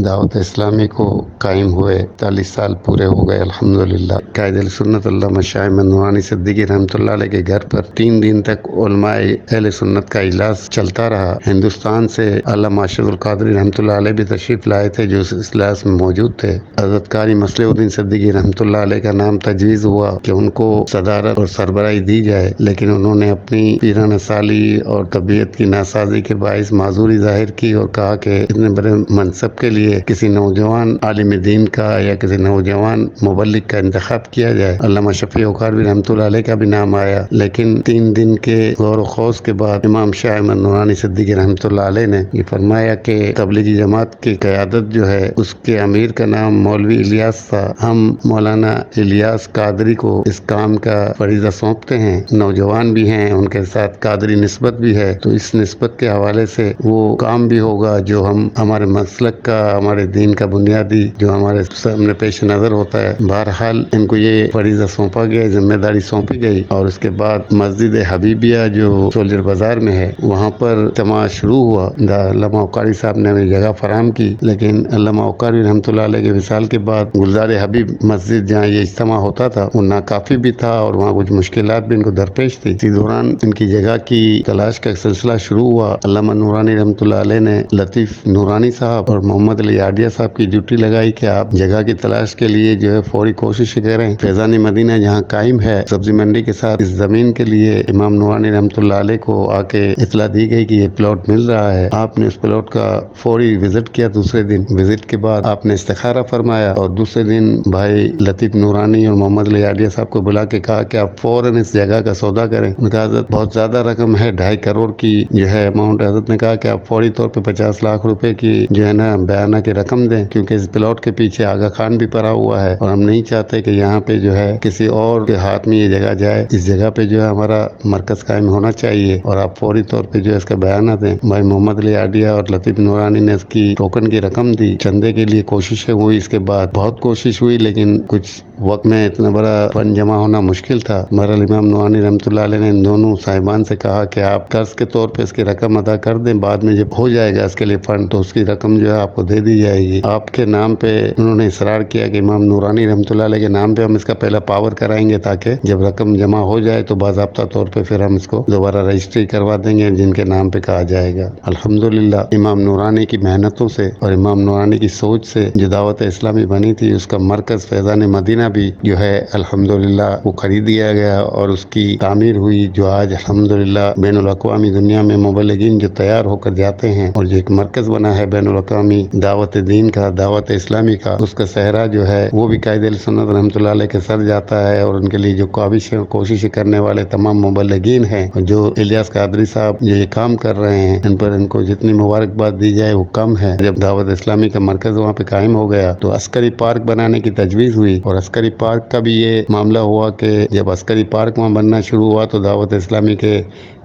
دعوت اسلامی کو قائم ہوئے 40 سال پورے ہو گئے الحمدللہ۔ قائد سنت علامہ شاہ احمد نورانی صدیقی رحمۃ اللہ علیہ کے گھر پر 3 دن تک علماء اہل سنت کا اجلاس چلتا رہا۔ ہندوستان سے علامہ ارشد القادری رحمۃ اللہ علیہ بھی تشریف لائے تھے جو اس اجلاس میں موجود تھے۔ حضرت قاری مصلح الدین صدیقی رحمۃ اللہ علیہ کا نام تجویز ہوا کہ ان کو صدارت اور سربراہی دی جائے، لیکن انہوں نے اپنی پیرانہ سالی اور طبیعت کی ناسازی کے باعث معذوری ظاہر کی اور کہا کہ اتنے بڑے منصب کے لیے کسی نوجوان عالم دین کا یا کسی نوجوان مبلغ کا انتخاب کیا جائے۔ علامہ شفیع اکھاڑوی رحمۃ اللہ علیہ کا بھی نام آیا، لیکن 3 دن کے غور و خوض کے بعد امام شاہ احمد نورانی صدیقی رحمۃ اللہ علیہ نے یہ فرمایا کہ تبلیغی جماعت کی قیادت جو ہے اس کے امیر کا نام مولوی الیاس تھا، ہم مولانا الیاس قادری کو اس کام کا فریضہ سونپتے ہیں۔ نوجوان بھی ہیں، ان کے ساتھ قادری نسبت بھی ہے، تو اس نسبت کے حوالے سے وہ کام بھی ہوگا جو ہمارے مسلک کا، ہمارے دین کا بنیادی جو ہمارے سامنے پیش نظر ہوتا ہے۔ بہرحال ان کو یہ فریضہ سونپا گیا، ذمہ داری سونپی گئی، اور اس کے بعد مسجد حبیبیہ جو سولجر بازار میں ہے وہاں پر اجتماع شروع ہوا۔ علامہ اکھاڑی صاحب نے ہمیں جگہ فراہم کی، لیکن علامہ اکھاڑی رحمۃ اللہ علیہ کے وصال کے بعد گلزار حبیب مسجد جہاں یہ اجتماع ہوتا تھا وہ ناکافی بھی تھا اور وہاں کچھ مشکلات بھی ان کو درپیش تھی۔ اسی دوران ان کی جگہ کی تلاش کا سلسلہ شروع ہوا۔ علامہ نورانی رحمۃ اللہ علیہ نے لطیف نورانی صاحب اور محمد علی آڈیہ صاحب کی ڈیوٹی لگائی کہ آپ جگہ کی تلاش کے لیے جو ہے فوری کوشش کریں۔ فیضان مدینہ جہاں قائم ہے سبزی منڈی کے ساتھ، اس زمین کے لیے امام نورانی رحمۃ اللہ علیہ کو آ کے اطلاع دی گئی کہ یہ پلاٹ مل رہا ہے۔ آپ نے اس پلاٹ کا فوری وزٹ کیا۔ دوسرے دن وزٹ کے بعد آپ نے استخارہ فرمایا اور دوسرے دن بھائی لطیف نورانی اور محمد علی آڈیہ صاحب کو بلا کے کہا کہ آپ فوراً اس جگہ کا سودا کریں۔ ان کا حضرت بہت زیادہ رقم ہے، 2.5 کروڑ کی جو ہے اماؤنٹ۔ حضرت نے کہا کہ آپ فوری طور پہ 50 لاکھ روپے کی جو ہے نا بیانہ کی رقم دیں، کیونکہ اس پلاٹ کے پیچھے آغا خان بھی پڑا ہوا ہے اور ہم نہیں چاہتے کہ یہاں پہ جو ہے کسی اور کے ہاتھ میں یہ جگہ جائے۔ اس جگہ پہ جو ہے ہمارا مرکز قائم ہونا چاہیے اور آپ فوری طور پہ جو ہے اس کا بیانہ دیں۔ بھائی محمد علی آڈیہ اور لطیف نورانی نے اس کی ٹوکن کی رقم دی۔ چندے کے لیے کوششیں ہوئی، اس کے بعد بہت کوشش ہوئی، لیکن کچھ وقت میں اتنا بڑا فنڈ جمع ہونا مشکل تھا۔ بہرحال امام نورانی رحمۃ اللہ علیہ نے ان دونوں صاحبان سے کہا کہ آپ قرض کے طور پہ اس کی رقم ادا کر دیں، بعد میں جب ہو جائے گا اس کے لیے فنڈ تو اس کی رقم جو ہے آپ کو دے دی جائے گی۔ آپ کے نام پہ انہوں نے اصرار کیا کہ امام نورانی رحمۃ اللہ علیہ کے نام پہ ہم اس کا پہلا پاور کرائیں گے تاکہ جب رقم جمع ہو جائے تو باضابطہ طور پہ پھر ہم اس کو دوبارہ رجسٹری کروا دیں گے جن کے نام پہ کہا جائے گا۔ الحمدللہ امام نورانی کی محنتوں سے اور امام نورانی کی سوچ سے جو دعوت اسلامی بنی تھی اس کا مرکز فیضان مدینہ بھی جو ہے الحمدللہ وہ خرید دیا گیا اور اس کی تعمیر ہوئی، جو آج الحمدللہ بین الاقوامی دنیا میں مبلغین جو تیار ہو کر جاتے ہیں اور جو ایک مرکز بنا ہے بین الاقوامی دعوت دین کا، دعوت اسلامی کا، اس کا صحرا جو ہے وہ بھی قائد سنت رحمۃ اللہ علیہ کے سر جاتا ہے اور ان کے لیے جو کاوشیں اور کوششیں کرنے والے تمام مبلغین ہیں اور جو الیاس قادری صاحب جو یہ کام کر رہے ہیں ان کو جتنی مبارکباد دی جائے وہ کم ہے۔ جب دعوت اسلامی کا مرکز وہاں پہ قائم ہو گیا تو عسکری پارک بنانے کی تجویز ہوئی اور عسکری پارک کا بھی یہ معاملہ ہوا کہ جب عسکری پارک وہاں بننا شروع ہوا تو دعوت اسلامی کے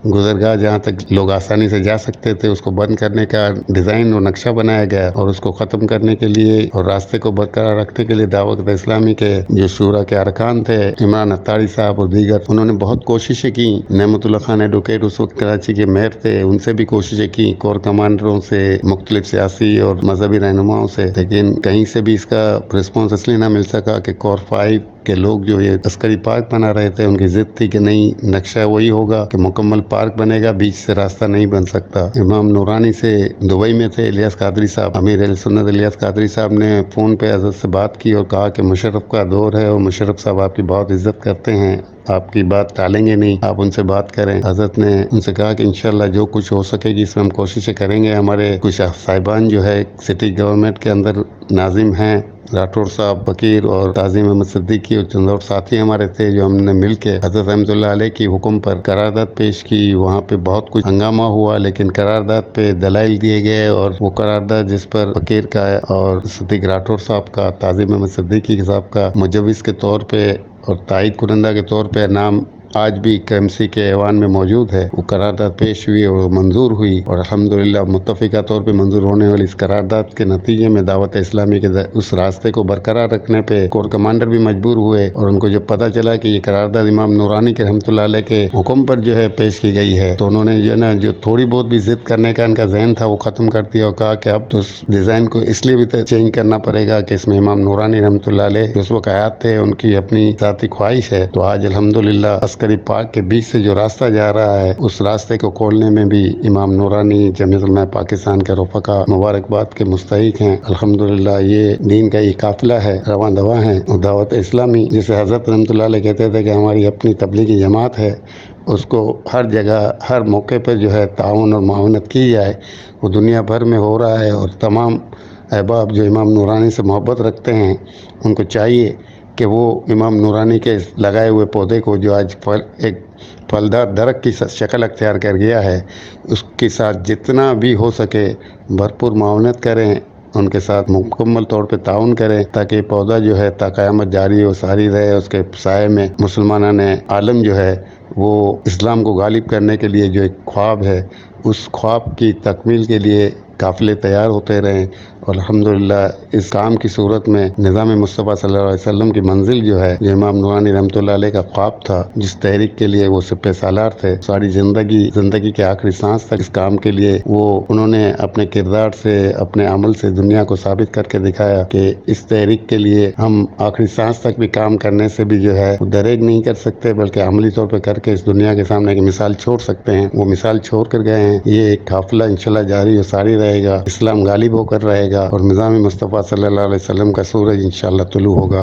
گزرگاہ جہاں تک لوگ آسانی سے جا سکتے تھے اس کو بند کرنے کا ڈیزائن اور نقشہ بنایا گیا اور اس کو ختم کرنے کے لیے اور راستے کو برقرار رکھنے کے لیے دعوت اسلامی کے جو شورا کے ارکان تھے، عمران اتاری صاحب اور دیگر، انہوں نے بہت کوششیں کی۔ نعمت اللہ خان ایڈوکیٹ اس وقت کراچی کے میئر تھے، ان سے بھی کوششیں کی، کور کمانڈروں سے، مختلف سیاسی اور مذہبی رہنماؤں سے، لیکن کہیں سے بھی اس کا رسپانس اس لیے نہ مل سکا کہ کور 5 کے لوگ جو یہ عسکری پارک بنا رہے تھے ان کی ضد تھی کہ نہیں، نقشہ وہی ہوگا کہ مکمل پارک بنے گا، بیچ سے راستہ نہیں بن سکتا۔ امام نورانی سے دبئی میں تھے الیاس قادری صاحب، امیر اہل سنت الیاس قادری صاحب نے فون پہ حضرت سے بات کی اور کہا کہ مشرف کا دور ہے اور مشرف صاحب آپ کی بہت عزت کرتے ہیں، آپ کی بات ٹالیں گے نہیں، آپ ان سے بات کریں۔ حضرت نے ان سے کہا کہ انشاءاللہ جو کچھ ہو سکے گی اس میں ہم کوششیں کریں گے۔ ہمارے کچھ صاحبان جو ہے سٹی گورنمنٹ کے اندر ناظم ہیں، راٹھور صاحب، فقیر اور تعظیم احمد صدیقی اور چند اور ساتھی ہمارے تھے جو ہم نے مل کے حضرت رحمۃ اللہ علیہ کی حکم پر قرارداد پیش کی۔ وہاں پہ بہت کچھ ہنگامہ ہوا لیکن قرارداد پہ دلائل دیے گئے اور وہ قرارداد جس پر فقیر کا اور صدیق راٹھور صاحب کا، تعظیم احمد صدیقی صاحب کا مجوز کے طور پہ اور تائید کنندہ کے طور پہ نام آج بھی KMC کے ایوان میں موجود ہے۔ وہ قرارداد پیش ہوئی اور منظور ہوئی، اور الحمدللہ متفقہ طور پہ منظور ہونے والی اس قرارداد کے نتیجے میں دعوت اسلامی کے اس راستے کو برقرار رکھنے پہ کور کمانڈر بھی مجبور ہوئے، اور ان کو جب پتہ چلا کہ یہ قرارداد امام نورانی کے رحمۃ اللہ علیہ کے حکم پر جو ہے پیش کی گئی ہے، تو انہوں نے جو ہے نا جو تھوڑی بہت بھی ضد کرنے کا ان کا ذہن تھا وہ ختم کر دیا، اور کہا کہ اب تو اس ڈیزائن کو اس لیے بھی چینج کرنا پڑے گا کہ اس میں امام نورانی رحمۃ اللہ علیہ جو اس وقت حیات تھے، ان کی اپنی ذاتی خواہش ہے۔ تو آج الحمدللہ عسکری پارک کے بیچ سے جو راستہ جا رہا ہے، اس راستے کو کھولنے میں بھی امام نورانی جمعیت علماء پاکستان کے رفقا مبارکباد کے مستحق ہیں۔ الحمدللہ یہ دین کا یہ قافلہ ہے، رواں دواں ہے۔ دعوت اسلامی جسے حضرت رحمۃ اللہ علیہ کہتے تھے کہ ہماری اپنی تبلیغی جماعت ہے، اس کو ہر جگہ ہر موقع پہ جو ہے تعاون اور معاونت کی جائے، وہ دنیا بھر میں ہو رہا ہے، اور تمام احباب جو امام نورانی سے محبت رکھتے ہیں ان کو چاہیے کہ وہ امام نورانی کے لگائے ہوئے پودے کو جو آج ایک پھلدار درخت کی شکل اختیار کر گیا ہے، اس کے ساتھ جتنا بھی ہو سکے بھرپور معاونت کریں، ان کے ساتھ مکمل طور پہ تعاون کریں، تاکہ یہ پودا جو ہے تا قیامت جاری و ساری رہے۔ اس کے سائے میں مسلمانان عالم جو ہے وہ اسلام کو غالب کرنے کے لیے جو ایک خواب ہے، اس خواب کی تکمیل کے لیے قافلے تیار ہوتے رہیں، اور الحمدللہ اس کام کی صورت میں نظام مصطفیٰ صلی اللہ علیہ وسلم کی منزل جو ہے، جو امام نورانی رحمۃ اللہ علیہ کا خواب تھا، جس تحریک کے لیے وہ سپہ سالار تھے، ساری زندگی کے آخری سانس تک اس کام کے لیے وہ انہوں نے اپنے کردار سے، اپنے عمل سے دنیا کو ثابت کر کے دکھایا کہ اس تحریک کے لیے ہم آخری سانس تک بھی کام کرنے سے بھی جو ہے دریغ نہیں کر سکتے، بلکہ عملی طور پہ کر کے اس دنیا کے سامنے ایک مثال چھوڑ سکتے ہیں۔ وہ مثال چھوڑ کر گئے ہیں۔ یہ ایک قافلہ انشاءاللہ جاری و ساری رہے گا، اسلام غالب ہو کر رہے گا، اور نظام مصطفیٰ صلی اللہ علیہ وسلم کا سورج انشاءاللہ طلوع ہوگا۔